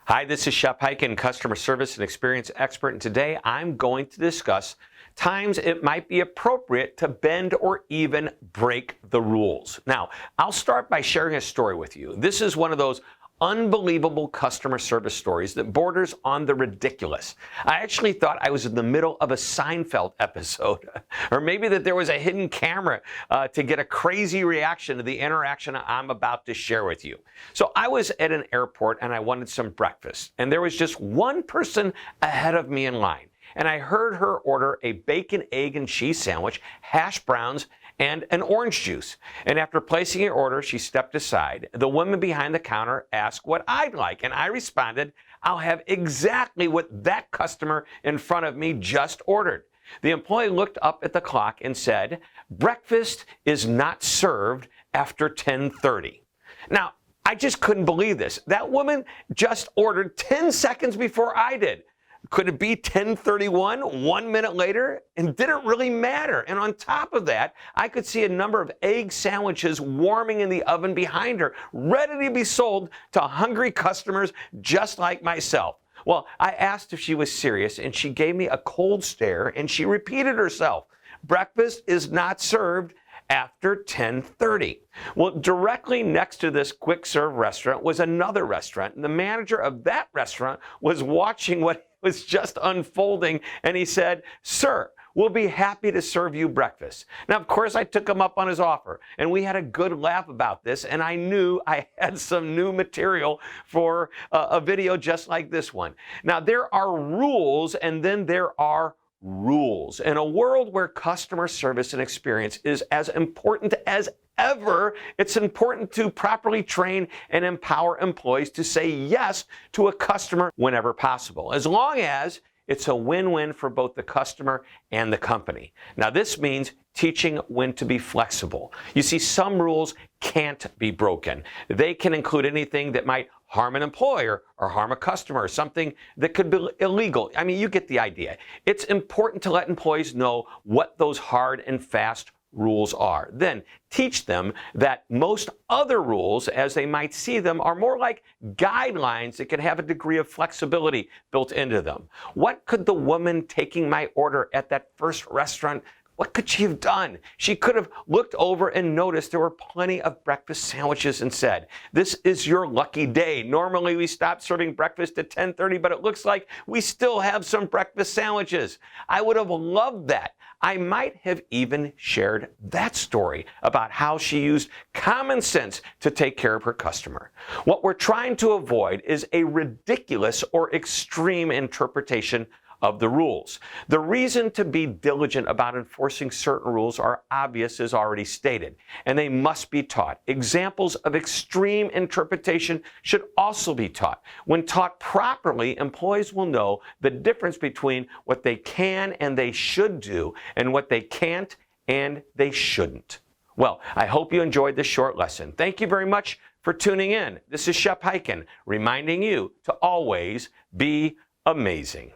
Hi, this is Shep, Hyken, customer service and experience expert, and today I'm going to discuss times it might be appropriate to bend or even break the rules. Now, I'll start by sharing a story with you. This is one of those unbelievable customer service stories that borders on the ridiculous. I actually thought I was in the middle of a Seinfeld episode, or maybe that there was a hidden camera to get a crazy reaction to the interaction I'm about to share with you. So I was at an airport and I wanted some breakfast, and there was just one person ahead of me in line. And I heard her order a bacon, egg, and cheese sandwich, hash browns, and an orange juice. And after placing her order, she stepped aside. The woman behind the counter asked what I'd like, and I responded, "I'll have exactly what that customer in front of me just ordered." The employee looked up at the clock and said, "Breakfast is not served after 10:30. Now, I just couldn't believe this. That woman just ordered 10 seconds before I did. Could it be 10:31, 1 minute later? And did it really matter? And on top of that, I could see a number of egg sandwiches warming in the oven behind her, ready to be sold to hungry customers just like myself. Well, I asked if she was serious, and she gave me a cold stare, and she repeated herself. Breakfast is not served after 10:30. Well, directly next to this quick serve restaurant was another restaurant, and the manager of that restaurant was watching what was just unfolding, and he said, "Sir, we'll be happy to serve you breakfast." Now, of course, I took him up on his offer, and we had a good laugh about this, and I knew I had some new material for a video just like this one. Now, there are rules, and then there are rules. In a world where customer service and experience is as important as ever, it's important to properly train and empower employees to say yes to a customer whenever possible, as long as it's a win-win for both the customer and the company. Now, this means teaching when to be flexible. You see, some rules can't be broken. They can include anything that might harm an employer or harm a customer, or something that could be illegal. I mean, you get the idea. It's important to let employees know what those hard and fast rules are. Then teach them that most other rules, as they might see them, are more like guidelines that can have a degree of flexibility built into them. What could the woman taking my order at that first restaurant, what could she have done? She could have looked over and noticed there were plenty of breakfast sandwiches and said, "This is your lucky day. Normally we stop serving breakfast at 10:30, but it looks like we still have some breakfast sandwiches." I would have loved that. I might have even shared that story about how she used common sense to take care of her customer. What we're trying to avoid is a ridiculous or extreme interpretation of the rules. The reason to be diligent about enforcing certain rules are obvious, as already stated, and they must be taught. Examples of extreme interpretation should also be taught. When taught properly, employees will know the difference between what they can and they should do and what they can't and they shouldn't. Well, I hope you enjoyed this short lesson. Thank you very much for tuning in. This is Shep Hyken, reminding you to always be amazing.